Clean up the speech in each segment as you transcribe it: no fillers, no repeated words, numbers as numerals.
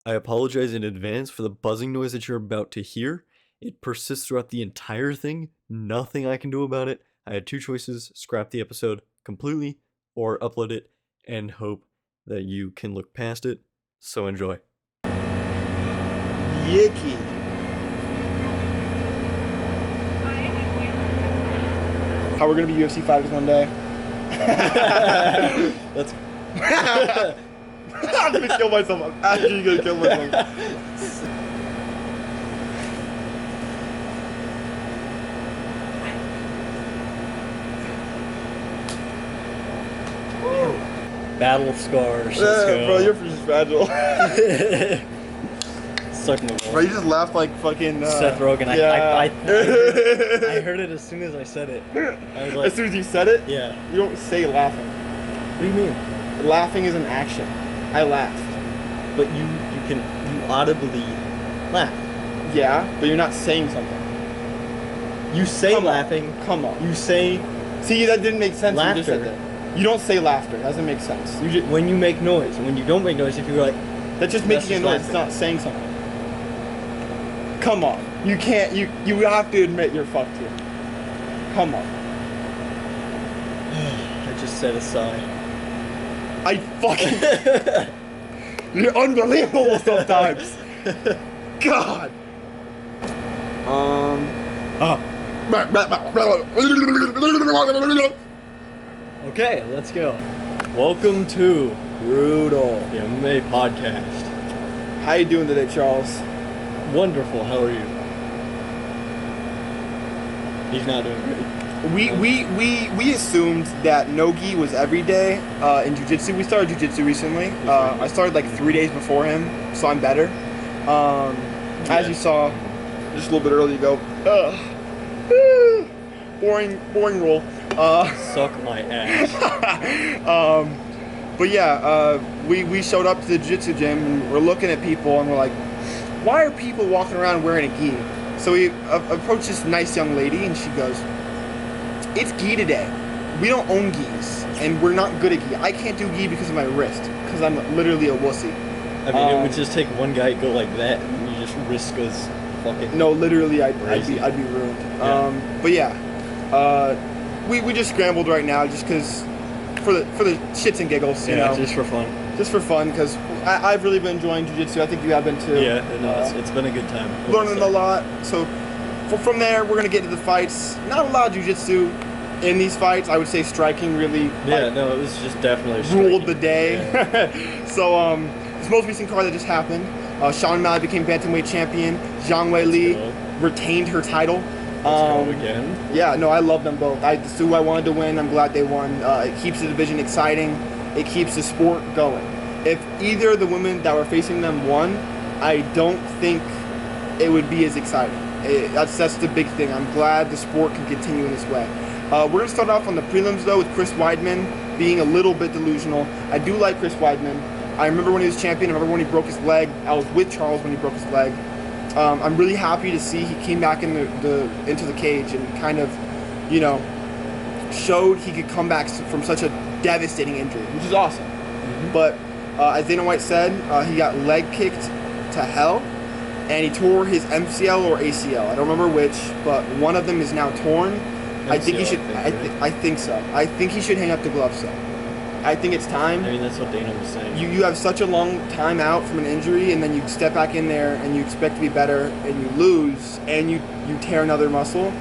I apologize in advance for the buzzing noise that you're about to hear. It persists throughout the entire thing. Nothing I can do about it. I had two choices: scrap the episode completely or upload it and hope that you can look past it. So enjoy. Yicky. How we're gonna be UFC fighters one day. Let's. I'm gonna kill myself. I'm actually gonna kill myself. Battle scars. Let's go. Bro, you're just fragile. Suck my balls. Bro, you just laughed like fucking Seth Rogen. Yeah. I heard it as soon as I said it. I was like, as soon as you said it, yeah. you don't say laughing. What do you mean? Laughing is an action. I laughed. But you audibly laugh. Yeah, but you're not saying something. You say Come on. laughing. Come on. You say See, that didn't make sense. When you just said laughter. that. You don't say laughter. That doesn't make sense. You just, when you make noise. When you don't make noise, if you're like, that's just That's making a just noise. It's laughing. not saying something. Come on. You can't. You have to admit you're fucked here. Come on. I just said a sigh. I fucking. You're unbelievable sometimes. God. Okay, let's go. Welcome to Brutal. the MMA podcast. How you doing today, Charles? Wonderful. How are you? He's not doing great. We assumed that no-gi was every day in jiu-jitsu. We started jiu-jitsu recently. I started like 3 days before him, so I'm better. As you saw just a little bit earlier ago. Boring rule. Suck my ass. But yeah, we showed up to the jiu-jitsu gym and we're looking at people and we're like, why are people walking around wearing a gi? So we approached this nice young lady and she goes, it's gi today. We don't own gis and we're not good at gi. I can't do gi because of my wrist, because I'm literally a wussy. I mean, it would just take one guy to go like that and you just risk us fucking... No, literally, I'd Crazy. be ruined. Yeah. But yeah, we just scrambled right now just because for the shits and giggles, you know, just for fun. just for fun. Because I've really been enjoying jiu-jitsu. I think you have been too. Yeah, no, it's been a good time. Learning a lot. So from there, we're gonna get to the fights. Not a lot of jiu-jitsu in these fights. I would say striking really. Yeah, no, it was just definitely Ruled striking. the day. Yeah. So this most recent card that just happened, Sean O'Malley became bantamweight champion. Zhang Wei Li go. retained her title. Let's go again. Yeah, no, I love them both. It's who I wanted to win. I'm glad they won. It keeps the division exciting. It keeps the sport going. If either of the women that were facing them won, I don't think it would be as exciting. That's the big thing. I'm glad the sport can continue in this way. We're going to start off on the prelims, though, with Chris Weidman being a little bit delusional. I do like Chris Weidman. I remember when he was champion. I remember when he broke his leg. I was with Charles when he broke his leg. I'm really happy to see he came back into the cage and kind of, you know, showed he could come back from such a devastating injury, which is awesome. Mm-hmm. But as Dana White said, he got leg kicked to hell, and he tore his MCL or ACL. I don't remember which, but one of them is now torn. I think he should. I think so. I think he should hang up the gloves though. I think it's time. I mean, that's what Dana was saying. You have such a long time out from an injury, and then you step back in there and you expect to be better, and you lose, and you tear another muscle.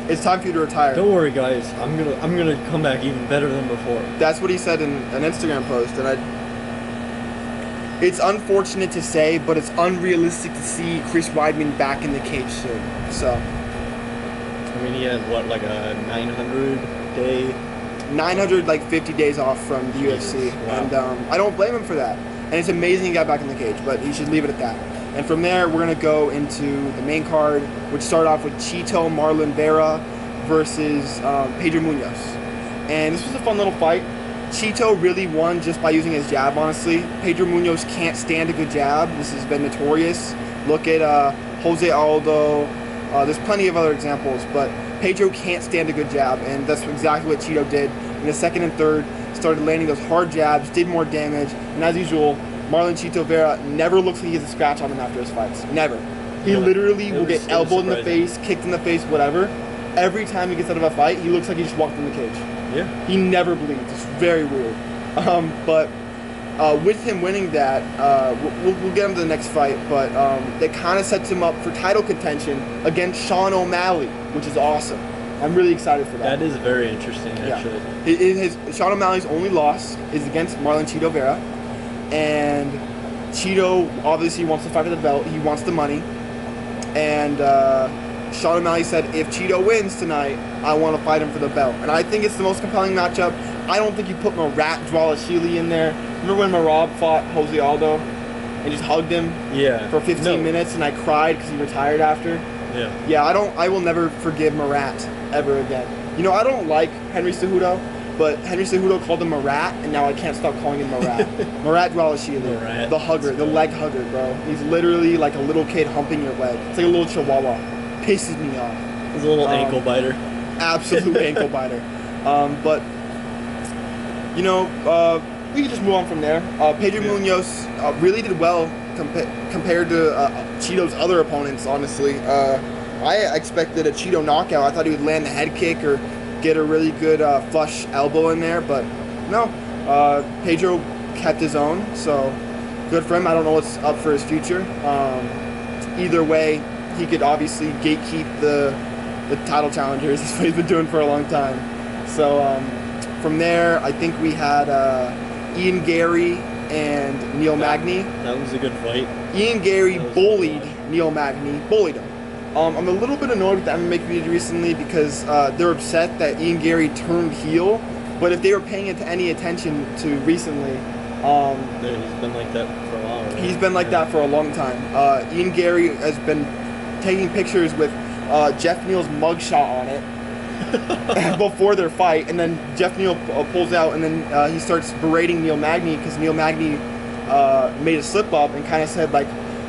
It's time for you to retire. Don't worry, guys. I'm gonna come back even better than before. That's what he said in an Instagram post, and it's unfortunate to say, but it's unrealistic to see Chris Weidman back in the cage soon. So, I mean, he had what, like a 900-day. 50 days off from the UFC, Wow. and I don't blame him for that. And it's amazing he got back in the cage, but he should leave it at that. And from there, we're gonna go into the main card, which started off with Chito Marlon Vera versus Pedro Munoz. And this was a fun little fight. Chito really won just by using his jab, honestly. Pedro Munoz can't stand a good jab. This has been notorious. Look at Jose Aldo. There's plenty of other examples, but Pedro can't stand a good jab, and that's exactly what Chito did. In the second and third, started landing those hard jabs, did more damage, and as usual, Marlon Chito Vera never looks like he has a scratch on him after his fights. Never. He Yeah. literally will It was get elbowed in the surprising. face, kicked in the face, whatever. Every time he gets out of a fight, he looks like he just walked in the cage. Yeah. He never bleeds. It's very weird. But with him winning that, we'll get him to the next fight, but it kind of sets him up for title contention against Sean O'Malley, which is awesome. I'm really excited for that. That is very interesting, actually. Sean O'Malley's only loss is against Marlon Chito Vera, and Chito obviously wants to fight for the belt. He wants the money, and Sean O'Malley said, if Chito wins tonight, I want to fight him for the belt. And I think it's the most compelling matchup. I don't think you put Marat Dvalishvili in there. Remember when Marab fought Jose Aldo and just hugged him for 15 minutes, and I cried because he retired after? Yeah. Yeah, I will never forgive Marat ever again. You know, I don't like Henry Cejudo, but Henry Cejudo called him Marat, and now I can't stop calling him Marat. Marat Dvalishvili, the hugger, the leg hugger, bro. He's literally like a little kid humping your leg. It's like a little chihuahua. Pisses me off. He's a little ankle biter. Absolute ankle biter. But, you know, we can just move on from there. Pedro Munoz really did well compared to Chito's other opponents, honestly. I expected a Chito knockout. I thought he would land the head kick or get a really good flush elbow in there, but no. Pedro kept his own, so good for him. I don't know what's up for his future. Either way, he could obviously gatekeep the title challengers. That's what he's been doing for a long time. So from there, I think we had Ian Gary and Neil Magny. That was a good fight. Ian Gary bullied Neil Magny. Bullied him. I'm a little bit annoyed with the MMA community recently because they're upset that Ian Gary turned heel. But if they were paying any attention to recently, he's been like that for a while. Right? He's been like that for a long time. Ian Gary has been taking pictures with Jeff Neal's mugshot on it before their fight, and then Jeff Neal pulls out, and then he starts berating Neil Magny because Neil Magny made a slip up and kind of said like,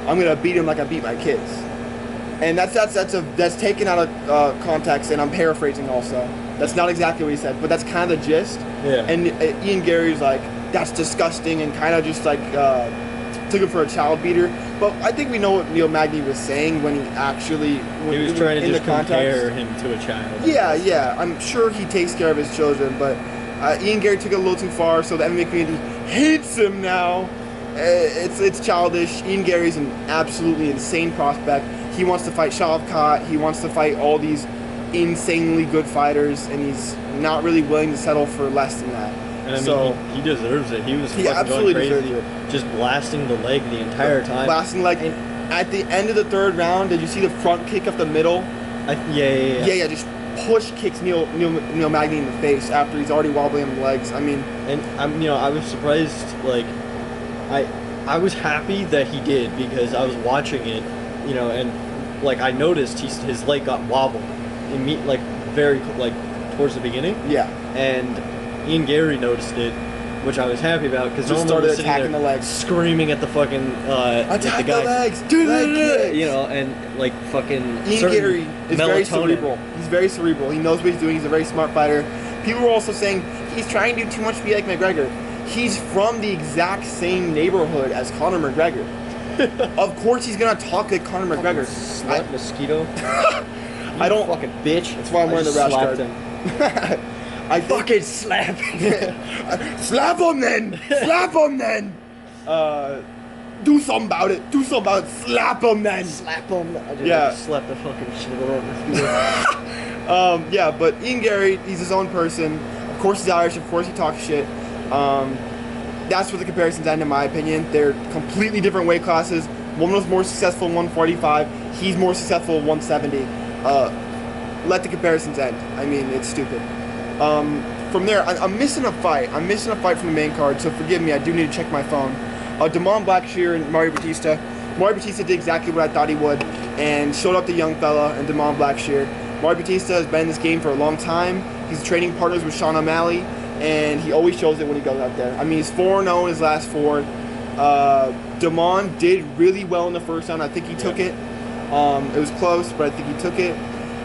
"I'm gonna beat him like I beat my kids," and that's taken out of context, and I'm paraphrasing also. That's not exactly what he said, but that's kind of the gist. Yeah. And Ian Gary's like, "That's disgusting," and kind of just like took him for a child beater. But I think we know what Neil Magny was saying when he actually he was trying to just compare him to a child. Yeah. I'm sure he takes care of his children, but Ian Gary took it a little too far, so the MMA community hates him now. It's childish. Ian Gary's an absolutely insane prospect. He wants to fight Shavkat. He wants to fight all these insanely good fighters, and he's not really willing to settle for less than that. And I mean, he deserves it. He was fucking absolutely going crazy, deserves it. just blasting the leg the entire time. Blasting leg. At the end of the third round, did you see the front kick up the middle? Yeah. Just push kicks Neil Magny in the face after he's already wobbling on the legs. I mean, and I was surprised. Like, I was happy that he did because I was watching it, and like I noticed his leg got wobbled, very towards the beginning. Yeah. And Ian Gary noticed it, which I was happy about because just started attacking the legs, screaming at the fucking attack the guy, the legs, do leg, and like fucking Ian Gary is very melatonin. cerebral. He's very cerebral. He knows what he's doing. He's a very smart fighter. People were also saying he's trying to do too much to be like McGregor. He's from the exact same neighborhood as Conor McGregor. Of course he's gonna talk like Conor McGregor. Slut mosquito. I don't fucking bitch. That's why I'm wearing the rash guard. I fucking slap him. Slap him then. Slap him then. Do something about it. Do something about it. Slap him then. Slap him. I just slapped the fucking shit out of him. Yeah, but Ian Gary, he's his own person. Of course he's Irish. Of course he talks shit. That's where the comparisons end, in my opinion. They're completely different weight classes. One was more successful in 145. He's more successful in 170. Let the comparisons end. I mean, it's stupid. From there, I'm missing a fight. I'm missing a fight from the main card, so forgive me. I do need to check my phone. Damon Blackshear and Mario Batista. Mario Batista did exactly what I thought he would and showed up the young fella and Damon Blackshear. Mario Batista has been in this game for a long time. He's training partners with Sean O'Malley, and he always shows it when he goes out there. I mean, he's 4-0 in his last 4. Damon did really well in the first round. I think he took it. It was close, but I think he took it.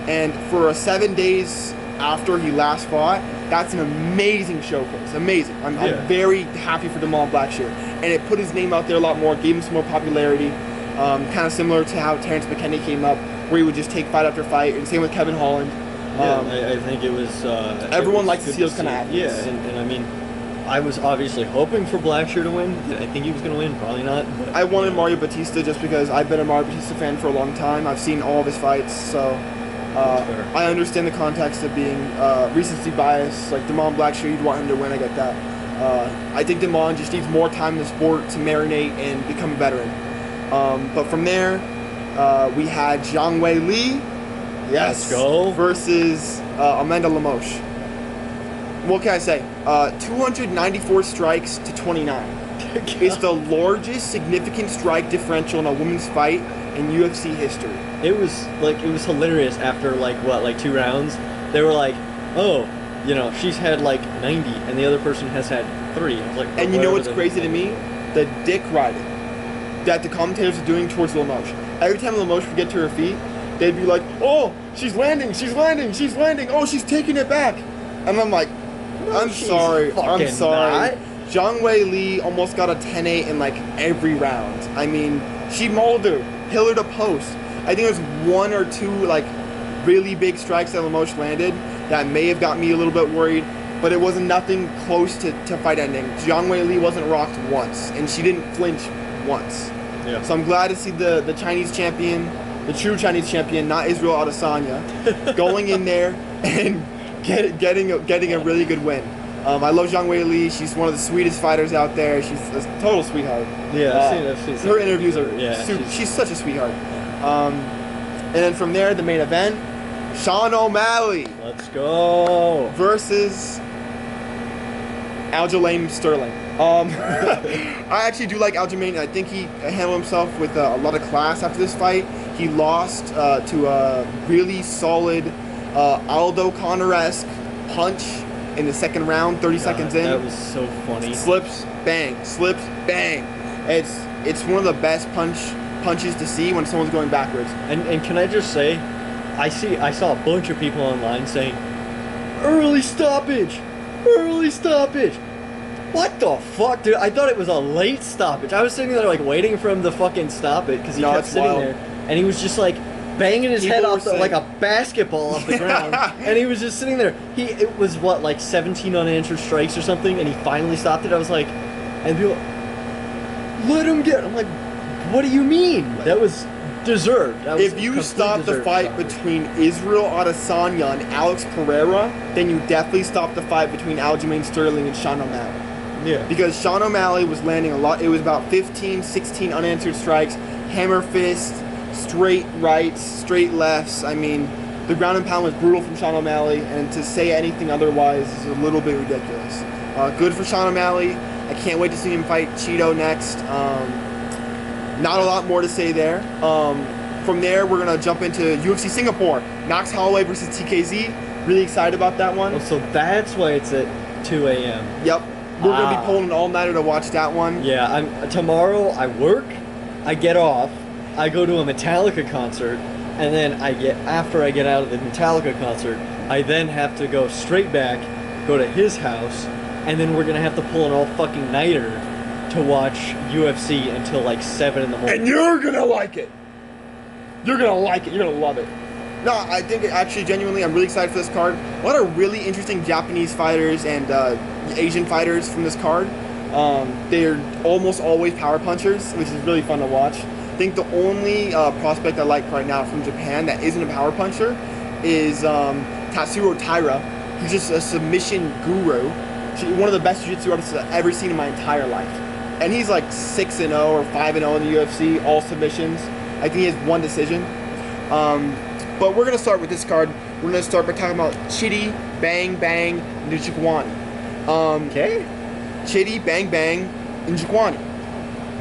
And for a 7 days after he last fought, that's an amazing showcase. Amazing. I'm very happy for Jamal Blackshear. And it put his name out there a lot more, gave him some more popularity. Kind of similar to how Terrence McKinney came up, where he would just take fight after fight. And same with Kevin Holland. I think it was... everyone likes to see those kind of athletes. Yeah, and I mean, I was obviously hoping for Blackshear to win. I think he was going to win, probably not. But, I wanted Mario Batista just because I've been a Mario Batista fan for a long time. I've seen all of his fights, so I understand the context of being recency bias. Like Damon Blackshear, you'd want him to win. I get that. I think Damon just needs more time in the sport to marinate and become a veteran. But from there, we had Zhang Wei Li, Let's go, versus Amanda Lemos. What can I say? 294 strikes to 29. It's the largest significant strike differential in a women's fight in UFC history. It was hilarious after like 2 rounds. They were like, oh, you know, she's had like 90 and the other person has had 3. I was like, oh, and you know what's crazy to me? The dick riding that the commentators are doing towards Lemos. Every time Lemos would get to her feet, they'd be like, oh, she's landing, she's landing, she's landing, oh, she's taking it back. And I'm like, I'm sorry. Not. Zhang Wei Li almost got a 10-8 in like every round. I mean, she mauled her, pillar to post. I think there's 1 or 2 like really big strikes that Lemos landed that may have got me a little bit worried, but it wasn't nothing close to fight ending. Zhang Wei Li wasn't rocked once, and she didn't flinch once. Yeah. So I'm glad to see the Chinese champion, the true Chinese champion, not Israel Adesanya, going in there and getting a really good win. I love Zhang Wei Li. She's one of the sweetest fighters out there. She's a total sweetheart. Yeah, I've seen her interviews are she's such a sweetheart. And then from there, the main event, Sean O'Malley. Let's go. Versus Aljamain Sterling. I actually do like Aljamain. I think he handled himself with a lot of class after this fight. He lost to a really solid Aldo Conor-esque punch in the second round, 30 seconds in. That was so funny. Slips, bang. It's one of the best punches to see when someone's going backwards. And can I just say, I saw a bunch of people online saying, early stoppage. What the fuck, dude? I thought it was a late stoppage. I was sitting there like waiting for him to fucking stop it because he kept sitting there and he was just like banging his head off like a basketball off the ground, and he was just sitting there. It was what, like 17 unanswered strikes or something, and he finally stopped it. I was like, and people, let him get. I'm like, what do you mean? That was deserved. If you stop the fight between Israel Adesanya and Alex Pereira, then you definitely stop the fight between Aljamain Sterling and Sean O'Malley. Yeah. Because Sean O'Malley was landing a lot. It was about 15, 16 unanswered strikes, hammer fist, straight rights, straight lefts. I mean, the ground and pound was brutal from Sean O'Malley, and to say anything otherwise is a little bit ridiculous. Good for Sean O'Malley. I can't wait to see him fight Cheeto next. Not a lot more to say there. From there, we're going to jump into UFC Singapore. Max Holloway versus TKZ. Really excited about that one. Oh, so that's why it's at 2 a.m. Yep. We're going to be pulling an all-nighter to watch that one. Yeah, tomorrow I work, I get off, I go to a Metallica concert, and then after I get out of the Metallica concert, I then have to go straight back, go to his house, and then we're going to have to pull an all-fucking-nighter to watch UFC until like 7 in the morning. And you're going to like it. You're going to like it. You're going to love it. No, I think actually, genuinely, I'm really excited for this card. A lot of really interesting Japanese fighters and Asian fighters from this card. They're almost always power punchers, which is really fun to watch. I think the only prospect I like right now from Japan that isn't a power puncher is Tatsuro Taira, who's just a submission guru. One of the best jiu-jitsu artists I've ever seen in my entire life. And he's like 6-0 or 5-0 in the UFC, all submissions. I think he has 1 decision. But we're going to start with this card. We're going to start by talking about Chidi Bang Bang Njokuani. Okay. Chidi Bang Bang Njokuani.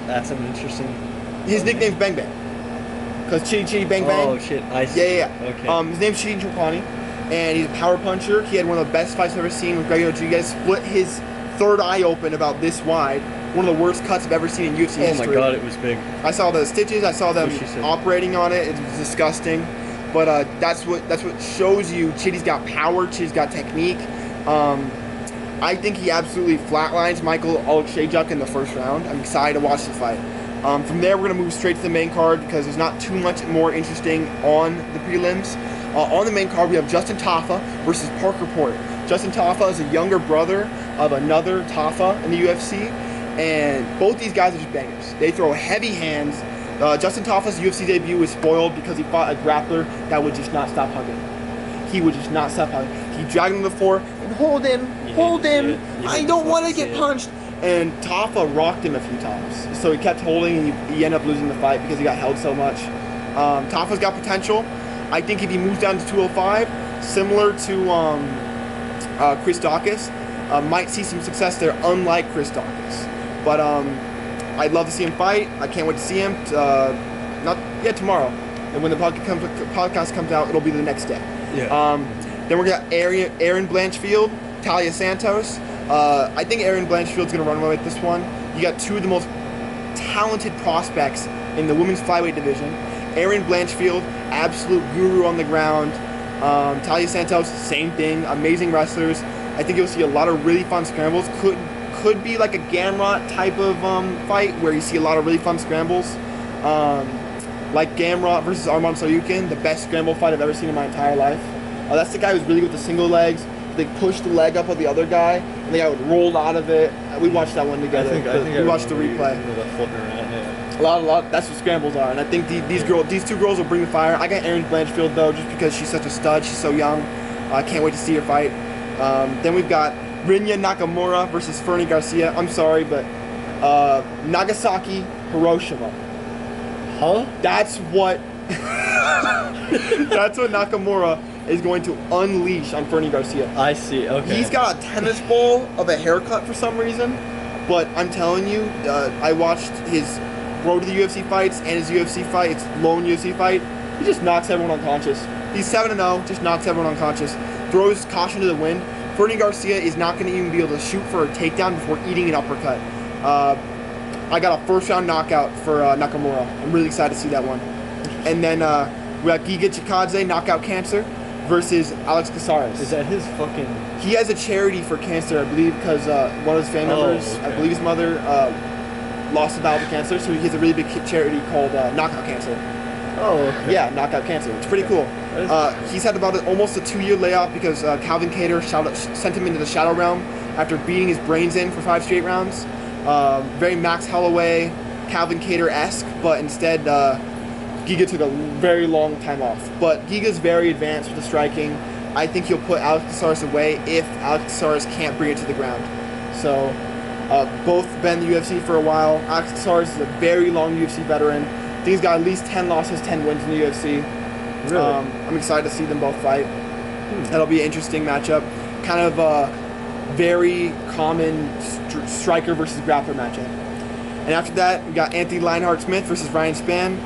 That's an interesting... His nickname's Bang Bang. Because Chidi Bang Bang. Oh, shit. I see. Yeah. Okay. His name's Chidi Njokuani. And he's a power puncher. He had one of the best fights I've ever seen with Greg Rodriguez. Split his third eye open about this wide. One of the worst cuts I've ever seen in UFC history. Oh my god, it was big. I saw the stitches. I saw them operating on it. It was disgusting. But that's what shows you Chitty's got power. Chitty's got technique. I think he absolutely flatlines Michael Oleksiejczuk in the first round. I'm excited to watch the fight. From there, we're going to move straight to the main card because there's not too much more interesting on the prelims. On the main card, we have Justin Tafa versus Parker Porter. Justin Tafa is a younger brother of another Tafa in the UFC, and both these guys are just bangers. They throw heavy hands. Justin Tafa's UFC debut was spoiled because he fought a grappler that would just not stop hugging. He would just not stop hugging. He dragged him to the floor and hold him. I don't want to get punched. And Tafa rocked him a few times. So he kept holding, and he ended up losing the fight because he got held so much. Tafa's got potential. I think if he moves down to 205, similar to Chris Daukaus, might see some success there, unlike Chris Daukaus. But I'd love to see him fight. I can't wait to see him. Tomorrow. And when the podcast comes out, it'll be the next day. Yeah. Then we're going to have Aaron Blanchfield, Talia Santos. I think Aaron Blanchfield's going to run away with this one. You got two of the most talented prospects in the women's flyweight division. Aaron Blanchfield, absolute guru on the ground. Talia Santos, same thing. Amazing wrestlers. I think you'll see a lot of really fun scrambles. Could be like a Gamrot type of fight where you see a lot of really fun scrambles. Like Gamrot versus Arman Saryukin, the best scramble fight I've ever seen in my entire life. That's the guy who's really good with the single legs. They pushed the leg up of the other guy, and the guy would roll out of it. We watched that one together. We watched the replay. A lot. That's what scrambles are, and I think these two girls will bring the fire. I got Aaron Blanchfield though, just because she's such a stud. She's so young. I can't wait to see her fight. Then we've got Rinya Nakamura versus Fernie Garcia. I'm sorry, but Nagasaki, Hiroshima. Huh? That's what Nakamura is going to unleash on Fernie Garcia. I see, okay. He's got a tennis ball of a haircut for some reason, but I'm telling you, I watched his road to the UFC fights and his UFC fight, its lone UFC fight. He just knocks everyone unconscious. He's 7-0, just knocks everyone unconscious, throws caution to the wind. Fernie Garcia is not going to even be able to shoot for a takedown before eating an uppercut. I got a first-round knockout for Nakamura. I'm really excited to see that one. And then we got Giga Chikadze, knockout cancer, versus Alex Caceres. Is that his fucking... He has a charity for cancer, I believe, because one of his family members, okay. I believe his mother, lost a battle with cancer, so he has a really big charity called Knockout Cancer. Oh, okay. Yeah, Knockout Cancer. It's pretty cool. He's had about almost a 2-year layoff because Calvin Kattar sent him into the Shadow Realm after beating his brains in for 5 straight rounds. Very Max Holloway, Calvin Kattar-esque, but instead Giga took a very long time off. But Giga's very advanced with the striking. I think he'll put Alex Caceres away if Alex Caceres can't bring it to the ground. So both been in the UFC for a while. Alex Caceres is a very long UFC veteran. I think he's got at least 10 losses, 10 wins in the UFC. Really? I'm excited to see them both fight. That'll be an interesting matchup. Kind of a very common striker versus grappler matchup. And after that, we got Anthony Lionheart-Smith versus Ryan Spann.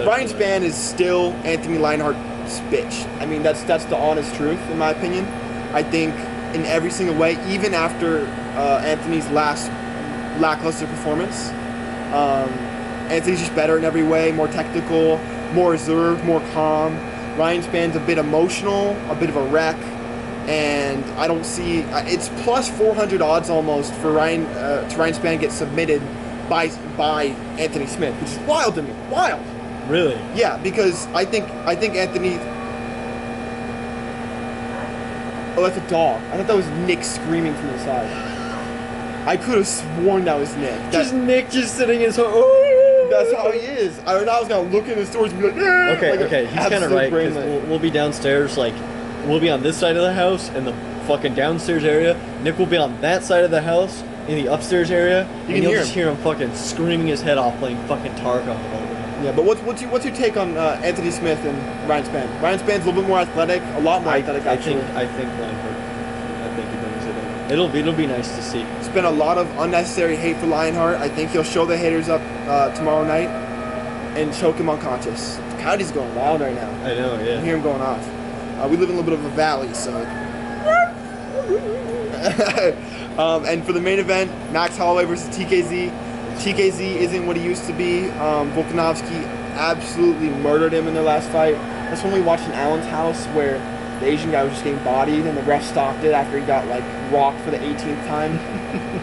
Ryan Spann is still Anthony Lionheart's bitch. I mean, that's the honest truth, in my opinion. I think in every single way, even after Anthony's last lackluster performance, Anthony's just better in every way, more technical, more reserved, more calm. Ryan Spann's a bit emotional, a bit of a wreck, and I don't see... it's plus 400 odds almost for Ryan Spann get submitted by Anthony Smith, which is wild to me. Wild. Really? Yeah, because I think Anthony... Oh, that's a dog. I thought that was Nick screaming from the side. I could have sworn that was Nick. Nick just sitting in his... That's how he is. I was gonna look in the stores and be like, Okay, he's kind of right, because we'll be downstairs, like, we'll be on this side of the house, in the fucking downstairs area. Nick will be on that side of the house, in the upstairs area, and you'll just hear him fucking screaming his head off, playing fucking Tarkov. Yeah, but what's your take on Anthony Smith and Ryan Spann? Ryan Spann's a little bit more athletic, a lot more athletic, actually. I think Lionheart, I think he brings it in. It'll be nice to see. It's been a lot of unnecessary hate for Lionheart. I think he'll show the haters up tomorrow night and choke him unconscious. Coyote's going wild right now. I know, yeah. I hear him going off. We live in a little bit of a valley, so... and for the main event, Max Holloway versus TKZ. TKZ isn't what he used to be. Volkanovski absolutely murdered him in their last fight. That's when we watched in Allen's house where the Asian guy was just getting bodied and the ref stopped it after he got like rocked for the 18th time.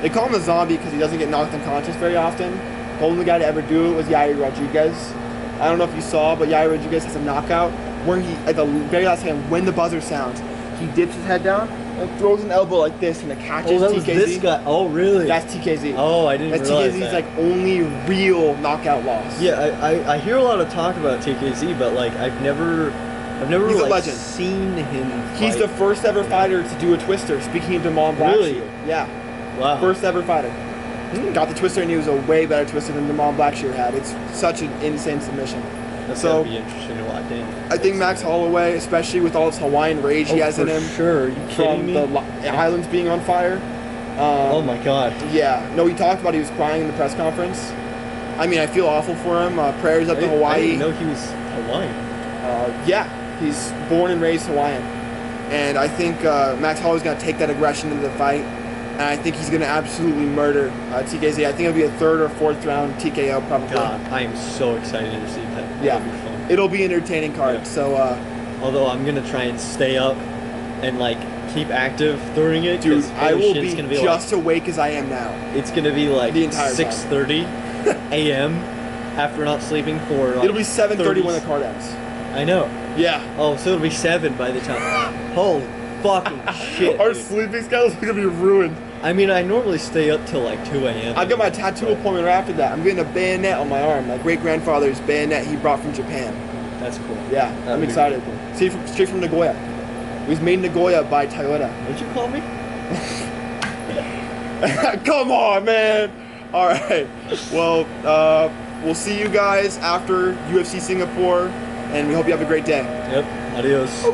They call him a zombie because he doesn't get knocked unconscious very often. The only guy to ever do it was Yair Rodriguez. I don't know if you saw, but Yair Rodriguez has a knockout where he, at the very last second, when the buzzer sounds, he dips his head down and throws an elbow like this and it catches that was TKZ. this guy. Oh, really? That's TKZ. Oh, I didn't realize TKZ's that. like only real knockout loss. Yeah, I hear a lot of talk about TKZ, but like I've never He's a like legend. seen him He's fight. the first ever fighter to do a twister. Speaking of Damon Blackshear. Really? Yeah. Wow. First ever fighter. Got the twister and he was a way better twister than Damon Blackshear had. It's such an insane submission. That's so, gonna be interesting to watch. I think Max Holloway, especially with all this Hawaiian rage he has in him. Sure, are you kidding From me? the islands being on fire. Oh my god. Yeah. No, he talked about he was crying in the press conference. I mean, I feel awful for him. Prayers up to I Hawaii. didn't know he was Hawaiian. Yeah, he's born and raised Hawaiian. And I think Max Holloway's going to take that aggression into the fight. And I think he's going to absolutely murder TKZ. I think it'll be a third or fourth round TKO probably. God, I am so excited to see that. Yeah. That'll be fun. It'll be an entertaining card. Yeah. So, although I'm gonna try and stay up and like keep active during it. dude, 'cause I will shit, be it's gonna be just awake as I am now. it's gonna be like the entire time. 6:30 a.m. after not sleeping for like It'll be 7:30 when the 30s. card ends. I know. Yeah. Oh, so it'll be 7 by the time. Holy fucking shit. Our dude. sleeping schedules are going to be ruined. I mean, I normally stay up till like 2 a.m. I've got my tattoo appointment right after that. I'm getting a bayonet on my arm. My great-grandfather's bayonet he brought from Japan. That's cool. Yeah, That'd I'm be excited. really Straight from Nagoya. It was made in Nagoya by Toyota. What'd you call me? Come on, man. All right. Well, we'll see you guys after UFC Singapore, and we hope you have a great day. Yep. Adios.